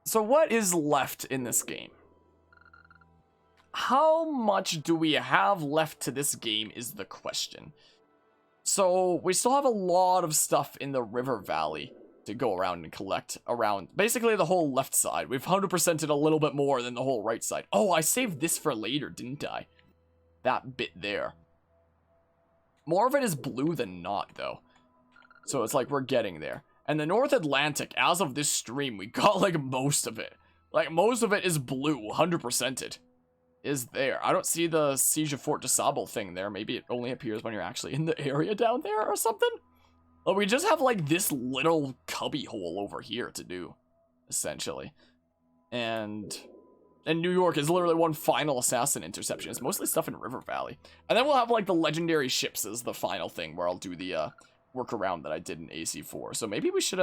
So what is left in this game? How much do we have left to this game is the question. So we still have a lot of stuff in the river valley to go around and collect around basically the whole left side. We've 100%ed a little bit more than the whole right side. Oh, I saved this for later, didn't I? That bit there. More of it is blue than not, though. So it's like we're getting there. And the North Atlantic, as of this stream, we got like most of it. Like most of it is blue, 100%ed. Is there. I don't see the Siege of Fort de Sable thing there. Maybe it only appears when you're actually in the area down there or something. But we just have like this little cubby hole over here to do, essentially. And New York is literally one final assassin interception. It's mostly stuff in River Valley. And then we'll have like the legendary ships as the final thing where I'll do the workaround that I did in AC4. So maybe we should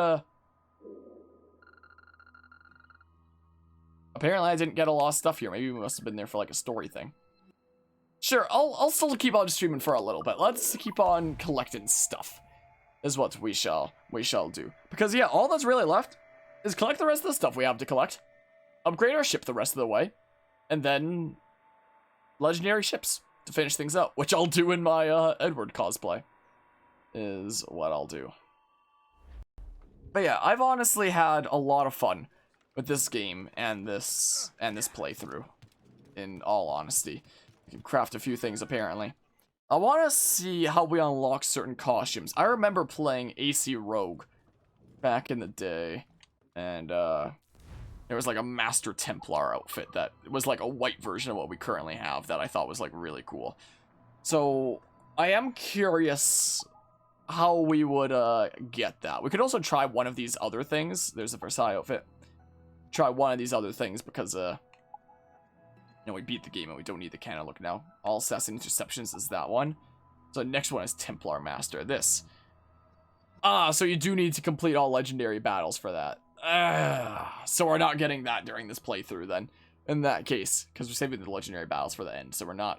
apparently I didn't get a lot of stuff here. Maybe we must have been there for like a story thing. Sure, I'll still keep on streaming for a little bit. Let's keep on collecting stuff. Is what we shall do. Because yeah, all that's really left is collect the rest of the stuff we have to collect. Upgrade our ship the rest of the way. And then legendary ships to finish things out. Which I'll do in my Edward cosplay. Is what I'll do. But yeah, I've honestly had a lot of fun with this game and this playthrough. In all honesty. You can craft a few things apparently. I want to see how we unlock certain costumes. I remember playing AC Rogue back in the day. And there was like a Master Templar outfit that was like a white version of what we currently have that I thought was like really cool. So I am curious how we would get that. We could also try one of these other things. There's a Versailles outfit. Try one of these other things because you know, we beat the game and we don't need the cannon look now. All assassin interceptions is that one. So the next one is Templar Master. This. So you do need to complete all legendary battles for that. So we're not getting that during this playthrough then. In that case. Because we're saving the legendary battles for the end. So we're not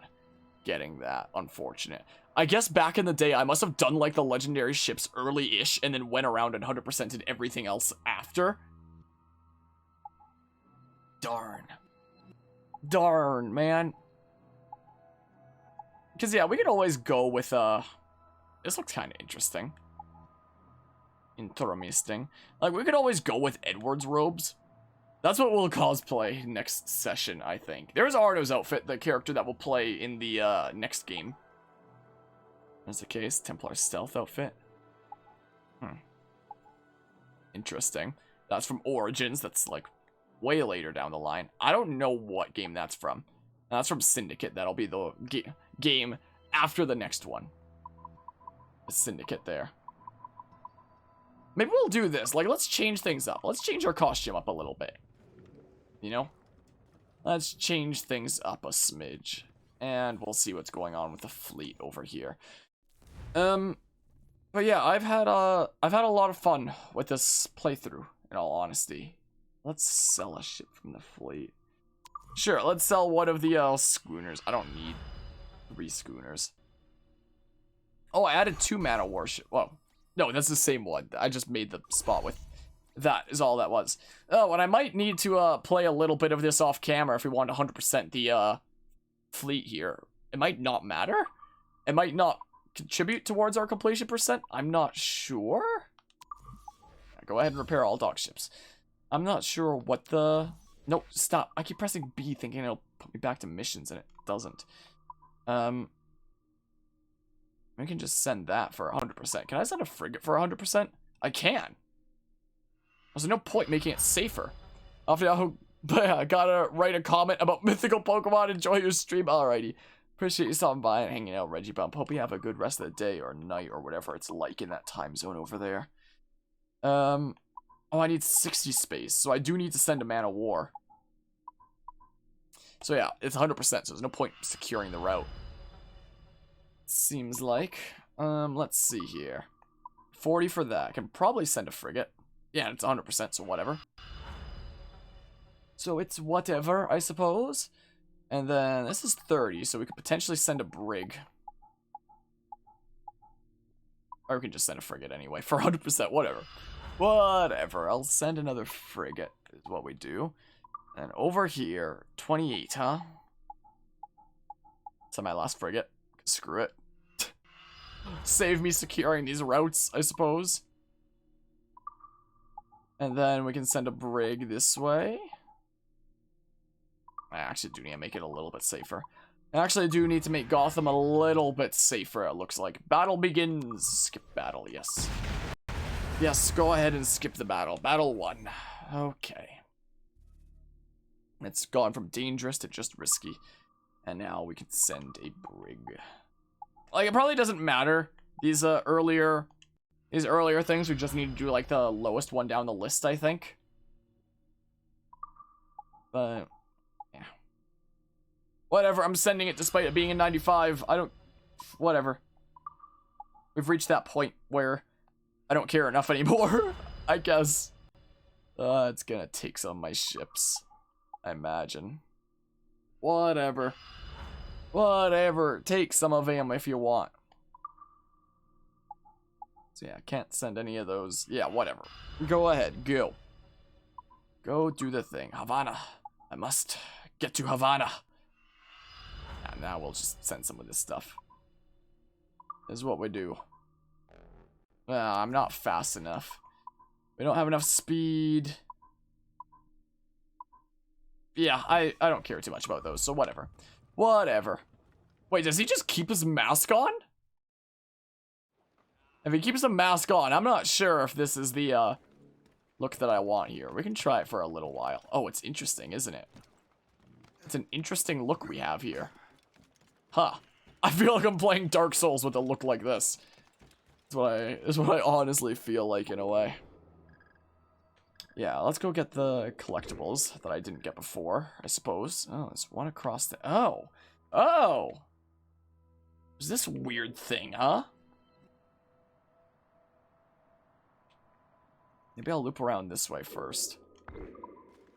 getting that. Unfortunate. I guess back in the day I must have done like the legendary ships early-ish. And then went around and 100%ed everything else after. Darn, man. Because, yeah, we could always go with, this looks kind of interesting. Interesting. Like, we could always go with Edward's robes. That's what we'll cosplay next session, I think. There's Arno's outfit, the character that will play in the, next game. That's the case. Templar stealth outfit. Interesting. That's from Origins. That's, like, way later down the line. I don't know what game that's from. That's from Syndicate. That'll be the game after the next one. The Syndicate there. Maybe we'll do this. Like, let's change things up. Let's change our costume up a little bit. You know? Let's change things up a smidge. And we'll see what's going on with the fleet over here. But yeah, I've had a lot of fun with this playthrough, in all honesty. Let's sell a ship from the fleet. Sure, let's sell one of the schooners. I don't need 3 schooners. Oh, I added 2 man of war ship. Whoa. No, that's the same one. I just made the spot with that is all that was. Oh, and I might need to play a little bit of this off camera if we want 100% the fleet here. It might not matter. It might not contribute towards our completion percent. I'm not sure. Go ahead and repair all dock ships. I'm not sure what the... Nope, stop. I keep pressing B thinking it'll put me back to missions and it doesn't. We can just send that for 100%. Can I send a frigate for 100%? I can. There's no point making it safer. I gotta write a comment about mythical Pokemon. Enjoy your stream. Alrighty. Appreciate you stopping by and hanging out, Reggie Bump. Hope you have a good rest of the day or night or whatever it's like in that time zone over there. Oh, I need 60 space, so I do need to send a man of war. So yeah, it's 100%, so there's no point securing the route. Seems like. Let's see here. 40 for that. I can probably send a frigate. Yeah, it's 100%, so whatever. So it's whatever, I suppose. And then this is 30, so we could potentially send a brig. Or we can just send a frigate anyway, for 100%, whatever. Whatever, I'll send another frigate. is what we do. And over here, 28, huh? Is that my last frigate? Screw it. Save me securing these routes, I suppose. And then we can send a brig this way. I actually do need to make it a little bit safer. I actually do need to make Gotham a little bit safer, it looks like. Battle begins. Skip battle, yes. Yes, go ahead and skip the battle. Battle 1. Okay. It's gone from dangerous to just risky. And now we can send a brig. Like, it probably doesn't matter. These earlier things, we just need to do, like, the lowest one down the list, I think. But, yeah. Whatever, I'm sending it despite it being in 95. Whatever. We've reached that point where I don't care enough anymore, I guess. It's gonna take some of my ships, I imagine. Whatever. Whatever. Take some of them if you want. So yeah, can't send any of those. Yeah, whatever. Go ahead. Go. Go do the thing. Havana. I must get to Havana. And now we'll just send some of this stuff. This is what we do. I'm not fast enough. We don't have enough speed. Yeah, I don't care too much about those, so whatever. Whatever. Wait, does he just keep his mask on? If he keeps the mask on, I'm not sure if this is the look that I want here. We can try it for a little while. Oh, it's interesting, isn't it? It's an interesting look we have here. Huh. I feel like I'm playing Dark Souls with a look like this. That's what I honestly feel like in a way. Yeah, let's go get the collectibles that I didn't get before, I suppose. Oh, there's one across the... Oh! Oh! There's this weird thing, huh? Maybe I'll loop around this way first.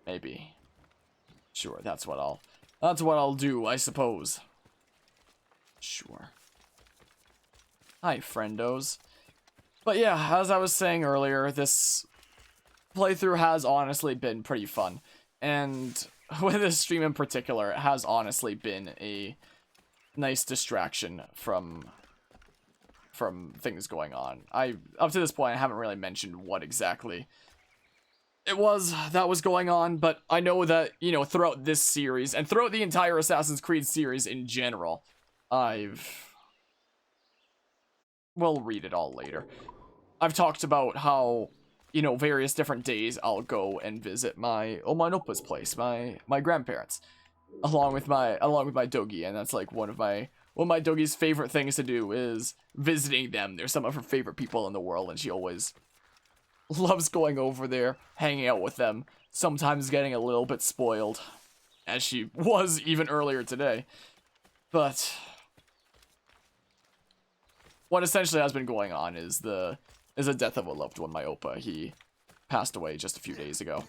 Maybe. Sure, that's what I'll do, I suppose. Sure. Hi, friendos. But yeah, as I was saying earlier, this playthrough has honestly been pretty fun. And with this stream in particular, it has honestly been a nice distraction from things going on. Up to this point, I haven't really mentioned what exactly it was that was going on, but I know that, you know, throughout this series, and throughout the entire Assassin's Creed series in general, we'll read it all later. I've talked about how, you know, various different days I'll go and visit my Oma and Opa's place, my grandparents, along with my doggy, and that's like one of my doggy's favorite things to do is visiting them. They're some of her favorite people in the world, and she always loves going over there, hanging out with them, sometimes getting a little bit spoiled, as she was even earlier today. But what essentially has been going on is the death of a loved one, my Opa. He passed away just a few days ago.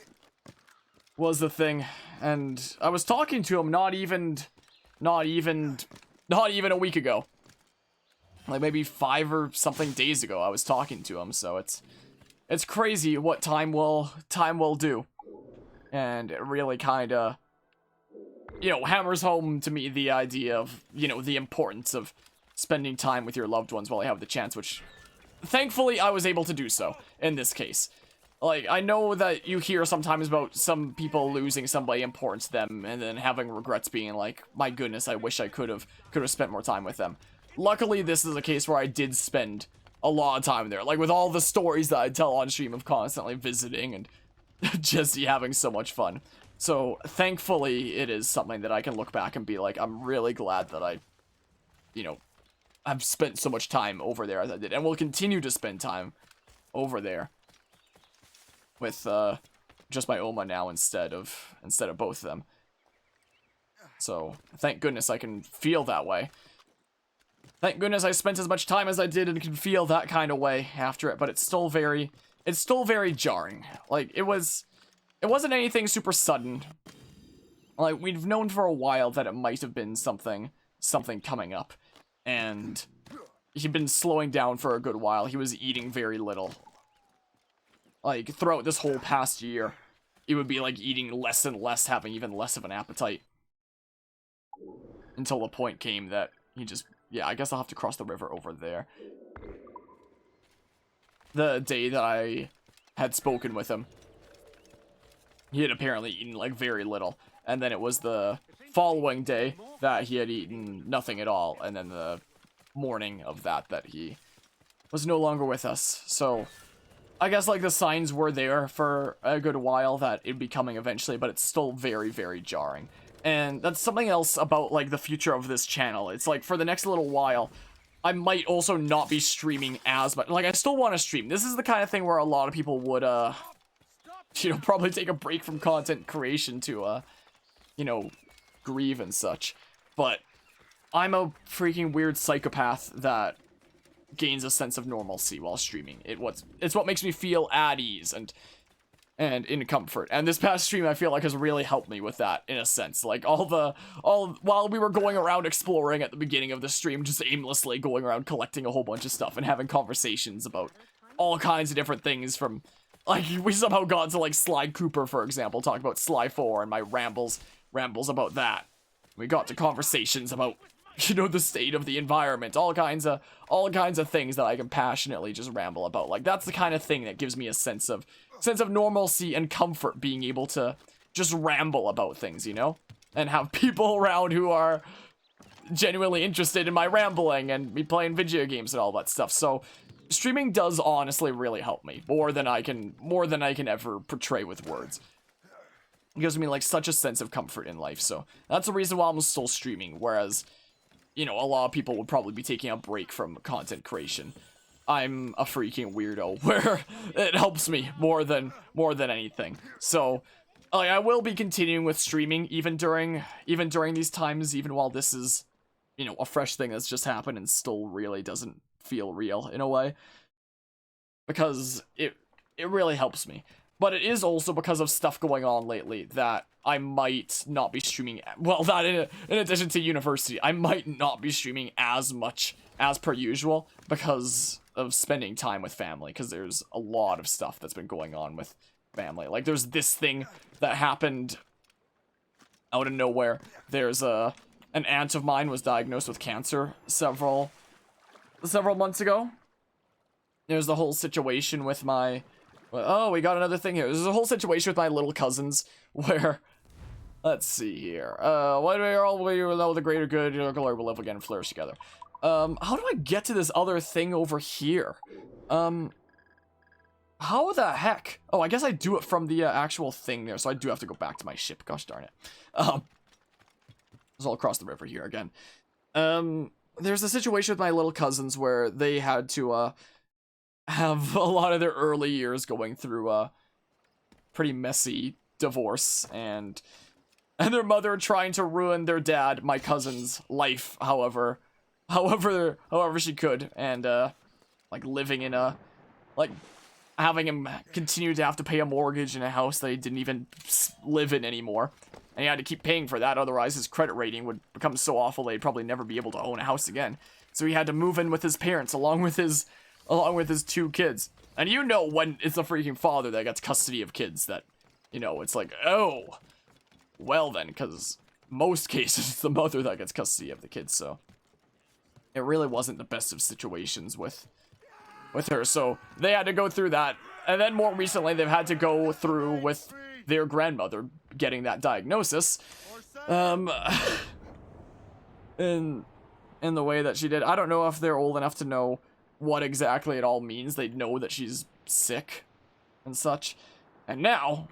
Was the thing, and I was talking to him not even a week ago. Like maybe 5 or something days ago I was talking to him, so it's crazy what time will do. And it really kind of, you know, hammers home to me the idea of, you know, the importance of spending time with your loved ones while I have the chance, which thankfully I was able to do so in this case. Like, I know that you hear sometimes about some people losing somebody important to them and then having regrets, being like, my goodness, I wish I could have spent more time with them. Luckily, this is a case where I did spend a lot of time there. Like, with all the stories that I tell on stream of constantly visiting and just having so much fun. So, thankfully, it is something that I can look back and be like, I'm really glad that I, you know, I've spent so much time over there as I did. And will continue to spend time over there with just my Oma now instead of both of them. So, thank goodness I can feel that way. Thank goodness I spent as much time as I did and can feel that kind of way after it, but it's still very jarring. Like, it wasn't anything super sudden. Like, we've known for a while that it might have been something coming up. And he'd been slowing down for a good while. He was eating very little. Like, throughout this whole past year, it would be like eating less and less, having even less of an appetite. Until the point came that he just, yeah, I guess I'll have to cross the river over there. The day that I had spoken with him, he had apparently eaten like very little. And then it was the following day that he had eaten nothing at all. And then the morning of that he was no longer with us. So I guess like the signs were there for a good while that it'd be coming eventually, but it's still very, very jarring. And that's something else about like the future of this channel. It's like for the next little while, I might also not be streaming as much. Like I still want to stream. This is the kind of thing where a lot of people would, you know, probably take a break from content creation to, you know, grieve and such. But I'm a freaking weird psychopath that gains a sense of normalcy while streaming. It's what makes me feel at ease and in comfort. And this past stream I feel like has really helped me with that in a sense. Like while we were going around exploring at the beginning of the stream, just aimlessly going around collecting a whole bunch of stuff and having conversations about all kinds of different things, from like we somehow got to like Sly Cooper, for example, talk about Sly 4 and my rambles about that. We got to conversations about, you know, the state of the environment, all kinds of things that I can passionately just ramble about. Like that's the kind of thing that gives me a sense of normalcy and comfort, being able to just ramble about things, you know, and have people around who are genuinely interested in my rambling and me playing video games and all that stuff. So streaming does honestly really help me more than I can ever portray with words. It gives me like such a sense of comfort in life. So that's the reason why I'm still streaming, whereas, you know, a lot of people would probably be taking a break from content creation. I'm a freaking weirdo where it helps me more than anything. So, like, I will be continuing with streaming even during these times, even while this is, you know, a fresh thing that's just happened and still really doesn't feel real in a way, because it really helps me. But it is also because of stuff going on lately that I might not be streaming. Well, that in addition to university, I might not be streaming as much as per usual because of spending time with family, because there's a lot of stuff that's been going on with family. Like there's this thing that happened out of nowhere. There's an aunt of mine was diagnosed with cancer several months ago. There's the whole situation with my, oh, we got another thing here. There's a whole situation with my little cousins where, let's see here. What do we all know, the greater good, glory will live again and flourish together. How do I get to this other thing over here? How the heck? Oh, I guess I do it from the actual thing there, so I do have to go back to my ship. Gosh darn it. It's all across the river here again. There's a situation with my little cousins where they had to, have a lot of their early years going through a pretty messy divorce, and their mother trying to ruin their dad, my cousin's life, however she could, and like living in a, like having him continue to have to pay a mortgage in a house that he didn't even live in anymore, and he had to keep paying for that, otherwise his credit rating would become so awful they'd probably never be able to own a house again. So he had to move in with his parents along with his 2 kids. And you know when it's the freaking father that gets custody of kids that, you know, it's like, oh, well then, because most cases it's the mother that gets custody of the kids, so it really wasn't the best of situations with her, so they had to go through that. And then more recently, they've had to go through with their grandmother getting that diagnosis, in the way that she did. I don't know if they're old enough to know what exactly it all means. They know that she's sick and such. And now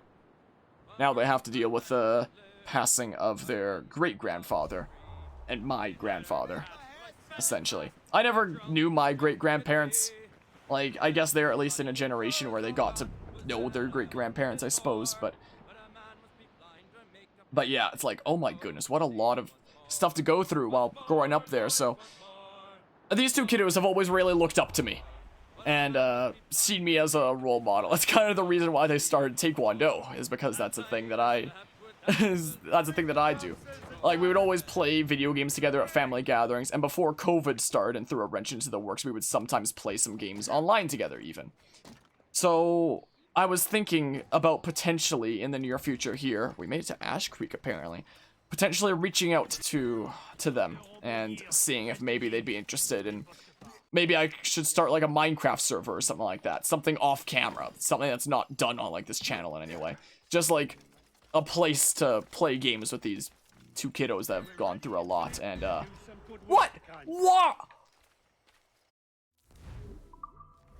they have to deal with the passing of their great-grandfather and my grandfather, essentially. I never knew my great-grandparents. Like, I guess they're at least in a generation where they got to know their great-grandparents, I suppose, but yeah, it's like, oh my goodness, what a lot of stuff to go through while growing up there. So these 2 kiddos have always really looked up to me and seen me as a role model. That's kind of the reason why they started Taekwondo, is because that's a thing that I do. Like, we would always play video games together at family gatherings, and before COVID started and threw a wrench into the works, we would sometimes play some games online together even. So I was thinking about potentially in the near future here, we made it to Ash Creek apparently, potentially reaching out to them and seeing if maybe they'd be interested in, maybe I should start like a Minecraft server or something like that, something off camera, something that's not done on like this channel in any way, just like a place to play games with these two kiddos that have gone through a lot. And what?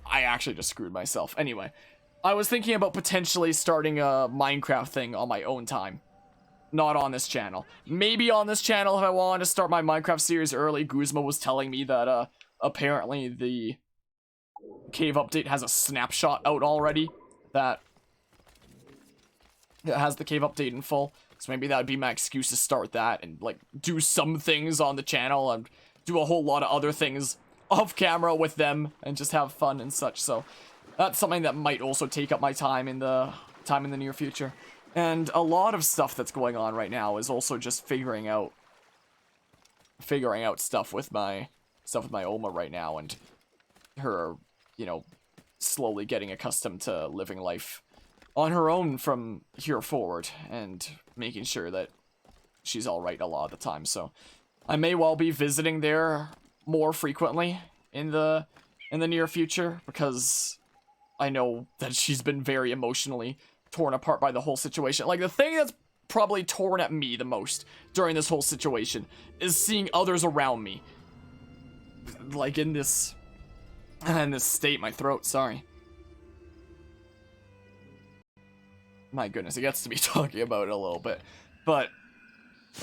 I actually just screwed myself. Anyway, I was thinking about potentially starting a Minecraft thing on my own time. Not on this channel. Maybe on this channel if I wanted to start my Minecraft series early. Guzma was telling me that apparently the cave update has a snapshot out already that has the cave update in full. So maybe that would be my excuse to start that and like do some things on the channel and do a whole lot of other things off camera with them and just have fun and such. So that's something that might also take up my time in the near future. And a lot of stuff that's going on right now is also just figuring out stuff with my Oma right now, and her, you know, slowly getting accustomed to living life on her own from here forward and making sure that she's all right a lot of the time. So I may well be visiting there more frequently in the near future, because I know that she's been very emotionally torn apart by the whole situation. Like, the thing that's probably torn at me the most during this whole situation is seeing others around me, like, in this state. My throat, sorry. My goodness, it gets to me talking about it a little bit, but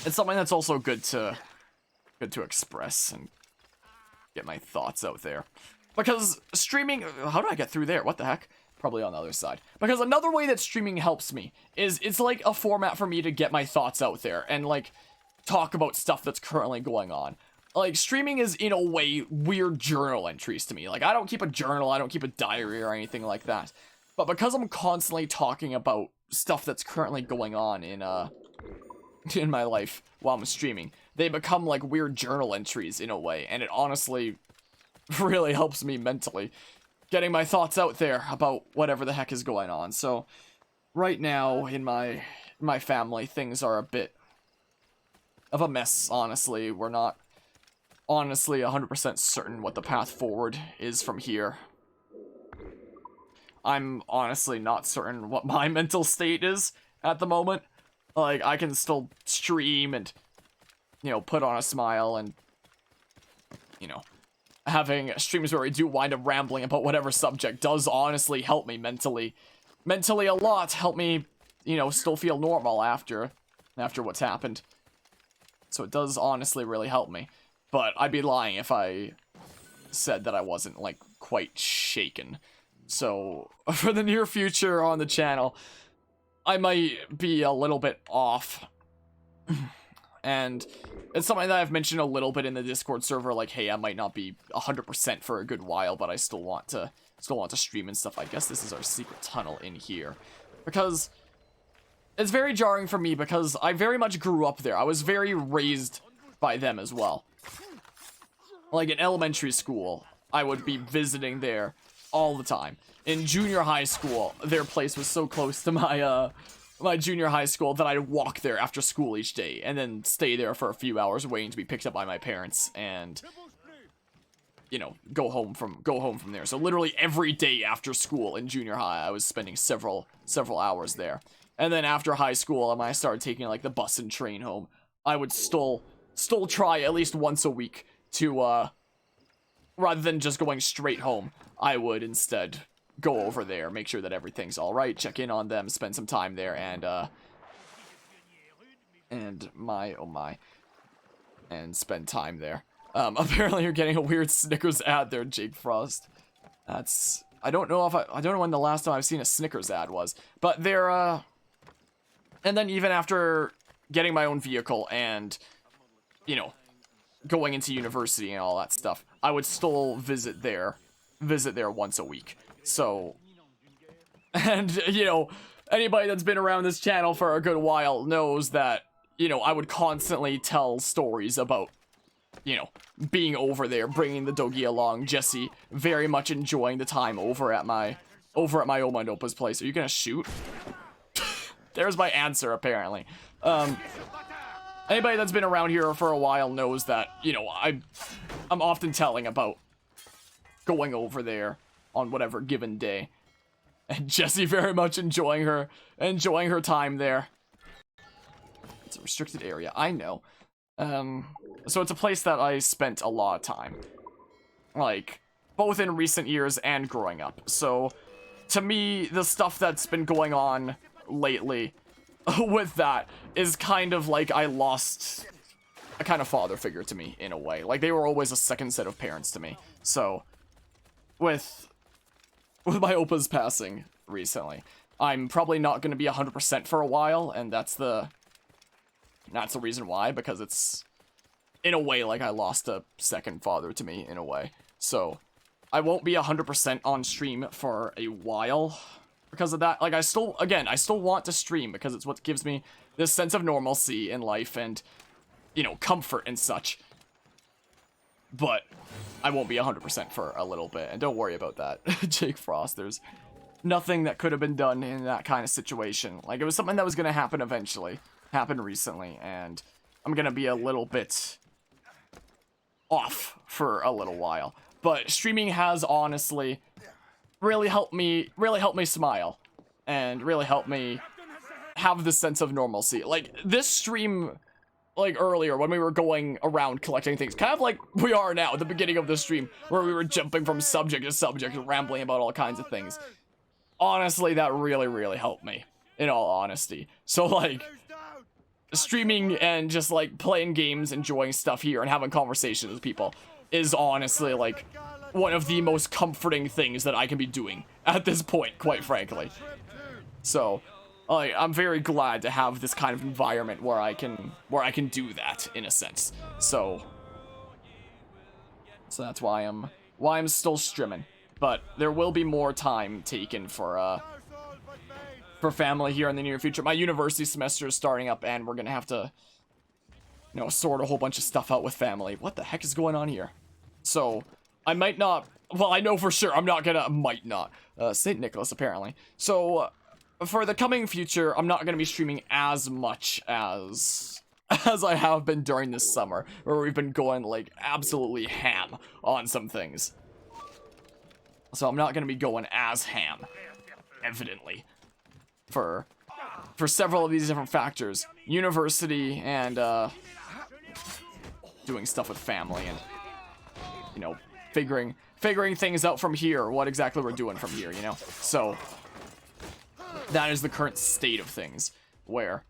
it's something that's also good to express and get my thoughts out there. Because streaming, how do I get through there? What the heck? Probably on the other side. Because another way that streaming helps me is it's like a format for me to get my thoughts out there and like talk about stuff that's currently going on. Like, streaming is in a way weird journal entries to me. Like, I don't keep a journal, I don't keep a diary or anything like that. But because I'm constantly talking about stuff that's currently going on in my life while I'm streaming, they become like weird journal entries in a way, and it honestly really helps me mentally, getting my thoughts out there about whatever the heck is going on. So right now in my family, things are a bit of a mess, honestly. We're not honestly 100% certain what the path forward is from here. I'm honestly not certain what my mental state is at the moment. Like, I can still stream and, you know, put on a smile and, you know, having streams where we do wind up rambling about whatever subject does honestly help me mentally a lot, help me, you know, still feel normal after what's happened. So it does honestly really help me. But I'd be lying if I said that I wasn't, like, quite shaken. So for the near future on the channel, I might be a little bit off. And it's something that I've mentioned a little bit in the Discord server, like, hey, I might not be 100% for a good while, but I still want to stream and stuff. I guess this is our secret tunnel in here, because it's very jarring for me, because I very much grew up there. I was very raised by them as well. Like, in elementary school, I would be visiting there all the time. In junior high school, their place was so close to my junior high school that I'd walk there after school each day and then stay there for a few hours waiting to be picked up by my parents and, you know, go home from there. So literally every day after school in junior high, I was spending several hours there. And then after high school, when I started taking like the bus and train home, I would still try at least once a week to rather than just going straight home, I would instead go over there, make sure that everything's all right, check in on them, spend some time there, and spend time there. Apparently you're getting a weird Snickers ad there, Jake Frost. That's, I don't know when the last time I've seen a Snickers ad was, but they're, and then even after getting my own vehicle and, you know, going into university and all that stuff, I would still visit there once a week. So, and, you know, anybody that's been around this channel for a good while knows that, you know, I would constantly tell stories about, you know, being over there, bringing the doggy along, Jesse very much enjoying the time over at my over at my Oma and Opa's place. Are you gonna shoot? There's my answer, apparently. Anybody that's been around here for a while knows that, you know, I'm often telling about going over there on whatever given day. And Jessie very much enjoying her time there. It's a restricted area, I know. So it's a place that I spent a lot of time. Like, both in recent years and growing up. So, to me, the stuff that's been going on lately with that is kind of like I lost a kind of father figure to me, in a way. Like, they were always a second set of parents to me. So, with my Opa's passing recently, I'm probably not going to be 100% for a while, and that's the reason why, because it's, in a way, like I lost a second father to me, in a way. So, I won't be 100% on stream for a while because of that. Like, I still want to stream because it's what gives me this sense of normalcy in life and, you know, comfort and such. But I won't be 100% for a little bit, and don't worry about that, Jake Frost. There's nothing that could have been done in that kind of situation. Like, it was something that was going to happen eventually, happened recently, and I'm going to be a little bit off for a little while. But streaming has honestly really helped me smile and really helped me have this sense of normalcy. Like, this stream, like earlier when we were going around collecting things, kind of like we are now at the beginning of the stream, where we were jumping from subject to subject and rambling about all kinds of things. Honestly, that really helped me, in all honesty. So, like, streaming and just, like, playing games, enjoying stuff here, and having conversations with people is honestly, like, one of the most comforting things that I can be doing at this point, quite frankly. So, I'm very glad to have this kind of environment where I can do that, in a sense. So that's why I'm still streaming. But there will be more time taken for family here in the near future. My university semester is starting up, and we're gonna have to, you know, sort a whole bunch of stuff out with family. What the heck is going on here? So, I might not, well, I know for sure I'm not gonna, might not. St. Nicholas, apparently. So, for the coming future, I'm not gonna be streaming as much as I have been during this summer, where we've been going, like, absolutely ham on some things. So, I'm not gonna be going as ham, evidently. For several of these different factors. University and, doing stuff with family and, you know, figuring things out from here, what exactly we're doing from here, you know? So, that is the current state of things, where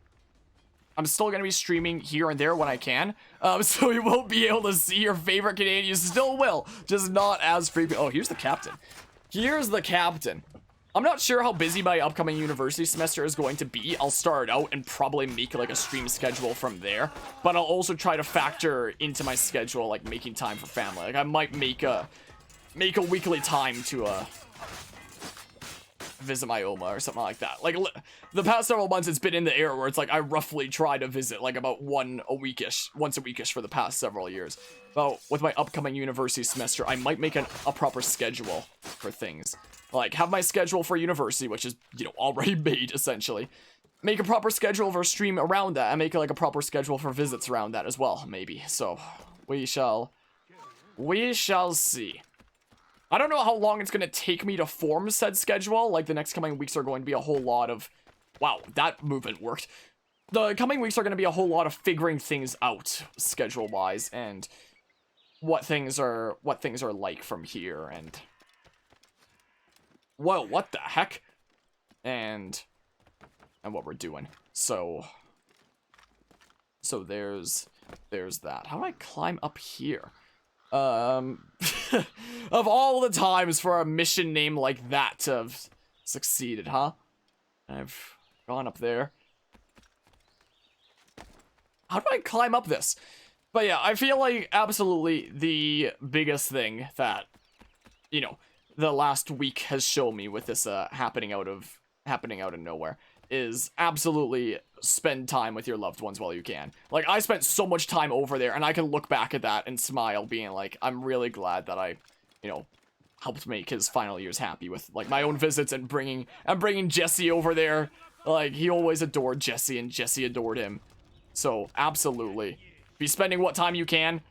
I'm still going to be streaming here and there when I can, so you won't be able to see your favorite Canadian. You still will, just not as frequent. Oh, here's the captain. Here's the captain. I'm not sure how busy my upcoming university semester is going to be. I'll start out and probably make, like, a stream schedule from there. But I'll also try to factor into my schedule, like, making time for family. Like, I might make a weekly time to, visit my Oma or something like that. Like, the past several months, it's been in the air where it's like, I roughly try to visit, like, about once a weekish for the past several years. But with my upcoming university semester, I might make a proper schedule for things. Like, have my schedule for university, which is, you know, already made, essentially. Make a proper schedule for stream around that, and make, like, a proper schedule for visits around that as well, maybe. So, we shall see. I don't know how long it's gonna take me to form said schedule. Like, the next coming weeks are going to be a whole lot of... Wow, that movement worked. The coming weeks are gonna be a whole lot of figuring things out, schedule-wise, and what things are like from here, and... Whoa, what the heck? And what we're doing. So there's that. How do I climb up here? Of all the times for a mission name like that to have succeeded, huh? I've gone up there. How do I climb up this? But yeah, I feel like absolutely the biggest thing that, you know, the last week has shown me with this happening out of nowhere is absolutely spend time with your loved ones while you can. Like, I spent so much time over there, and I can look back at that and smile, being like, I'm really glad that I, you know, helped make his final years happy with like my own visits and bringing Jesse over there. Like, he always adored Jesse and Jesse adored him. So absolutely be spending what time you can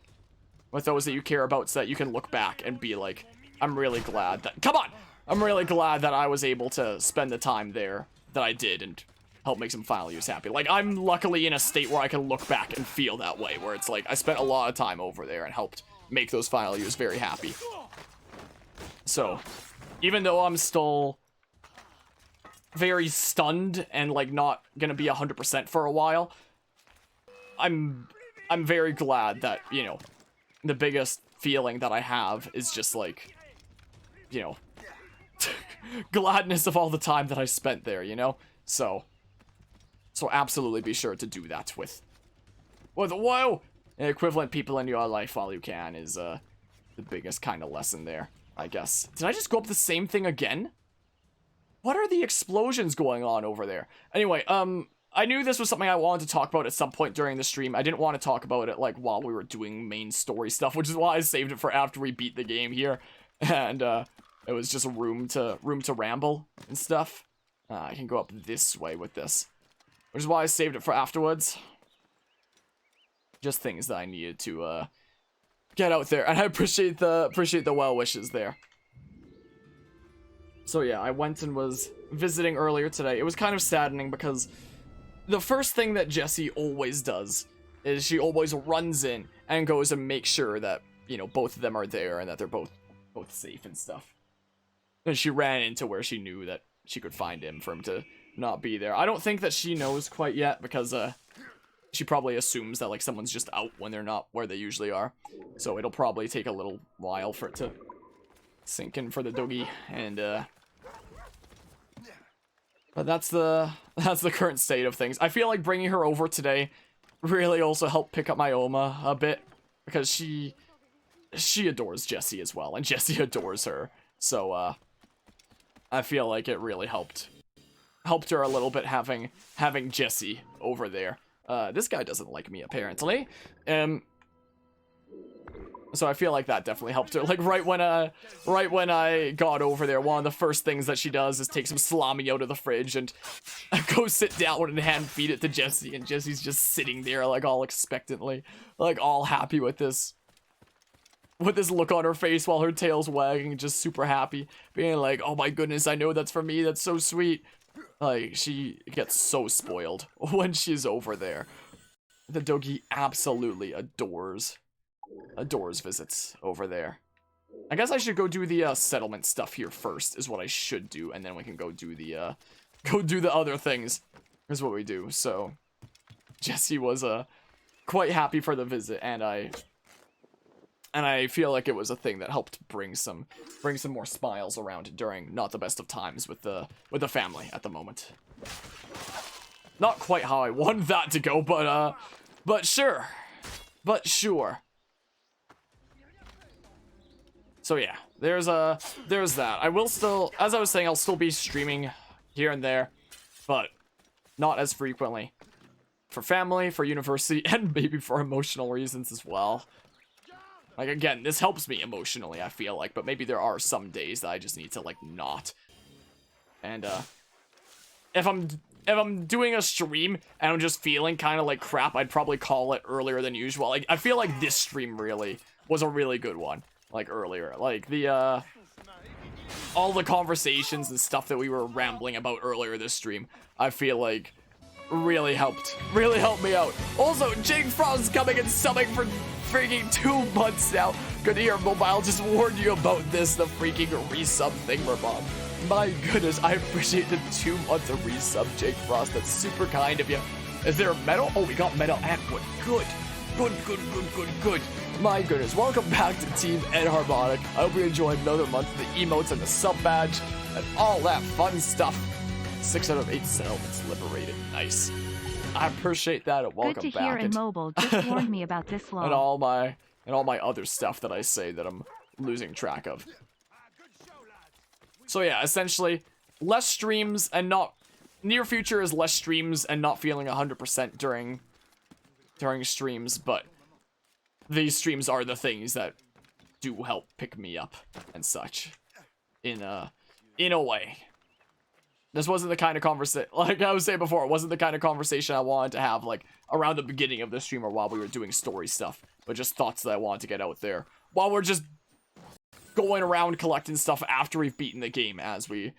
with those that you care about so that you can look back and be like, I'm really glad that, come on, I'm really glad that I was able to spend the time there that I did and help make some final years happy. Like, I'm luckily in a state where I can look back and feel that way, where it's like I spent a lot of time over there and helped make those final years very happy. So, even though I'm still very stunned and like not gonna be 100% for a while, I'm very glad that, you know, the biggest feeling that I have is just like, you know, gladness of all the time that I spent there, you know? So absolutely be sure to do that with whoa, equivalent people in your life while you can is the biggest kind of lesson there, I guess. Did I just go up the same thing again? What are the explosions going on over there? Anyway, I knew this was something I wanted to talk about at some point during the stream. I didn't want to talk about it, like, while we were doing main story stuff, which is why I saved it for after we beat the game here. And, it was just a room to ramble and stuff. I can go up this way with this, which is why I saved it for afterwards. Just things that I needed to, get out there. And I appreciate the well wishes there. So yeah, I went and was visiting earlier today. It was kind of saddening because the first thing that Jessie always does is she always runs in and goes and makes sure that, you know, both of them are there and that they're both safe and stuff. And she ran into where she knew that she could find him for him to not be there. I don't think that she knows quite yet because she probably assumes that like someone's just out when they're not where they usually are. So it'll probably take a little while for it to sink in for the doggy, and but that's the current state of things. I feel like bringing her over today really also helped pick up my Oma a bit, because she adores Jessie as well, and Jessie adores her. So I feel like it really helped her a little bit having Jessie over there. This guy doesn't like me apparently. So I feel like that definitely helped her. Like right when I got over there, one of the first things that she does is take some salami out of the fridge and go sit down and hand feed it to Jessie, and Jessie's just sitting there like all expectantly, like all happy with this look on her face while her tail's wagging, just super happy, being like, oh my goodness, I know that's for me, that's so sweet. Like, she gets so spoiled when she's over there. The doggy absolutely adores visits over there. I guess I should go do the settlement stuff here first, is what I should do, and then we can go do the other things, is what we do. So Jessie was quite happy for the visit, and I feel like it was a thing that helped bring some more smiles around during not the best of times with the family at the moment. Not quite how I wanted that to go, but sure. So yeah, there's that. I will still, as I was saying, I'll still be streaming here and there, but not as frequently. For family, for university, and maybe for emotional reasons as well. Like, again, this helps me emotionally, I feel like, but maybe there are some days that I just need to, like, not. And, if I'm doing a stream and I'm just feeling kind of like crap, I'd probably call it earlier than usual. Like, I feel like this stream really was a really good one, like, earlier. Like, all the conversations and stuff that we were rambling about earlier this stream, I feel like really helped me out. Also, Jake Frost's coming and subbing for freaking 2 months now. Good to hear. Mobile just warned you about this, the freaking resub thing, Bob. My goodness, I appreciate the 2 months of resub, Jake Frost. That's super kind of you. Is there a medal? Oh, we got medal and wood. Good. My goodness, welcome back to Team Ed Harmonic. I hope you enjoyed another month of the emotes and the sub badge and all that fun stuff. 6 out of 8 settlements liberated. Nice. I appreciate that, and welcome back. Good to hear, and Mobile just warned me about this law. and all my other stuff that I say that I'm losing track of. So yeah, essentially, less streams and not... Near future is less streams and not feeling 100% during streams, but these streams are the things that do help pick me up and such. In a way. This wasn't the kind of conversation, like I was saying before, it wasn't the kind of conversation I wanted to have, like, around the beginning of the stream or while we were doing story stuff, but just thoughts that I wanted to get out there, while we're just going around collecting stuff after we've beaten the game, as we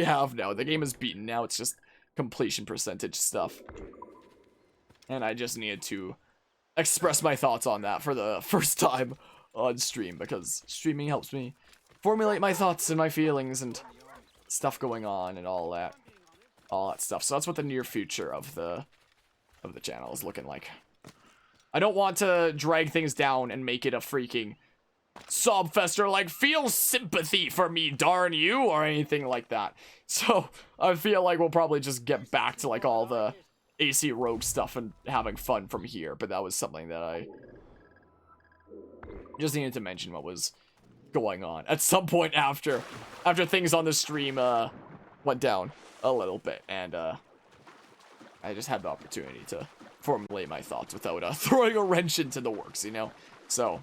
have now. The game is beaten, now it's just completion percentage stuff. And I just needed to express my thoughts on that for the first time on stream, because streaming helps me formulate my thoughts and my feelings and stuff going on and all that stuff. So that's what the near future of the channel is looking like. I don't want to drag things down and make it a freaking sob fest or like feel sympathy for me, darn you, or anything like that. So I feel like we'll probably just get back to like all the AC Rogue stuff and having fun from here, but that was something that I just needed to mention what was going on at some point after things on the stream went down a little bit, and I just had the opportunity to formulate my thoughts without throwing a wrench into the works, you know? So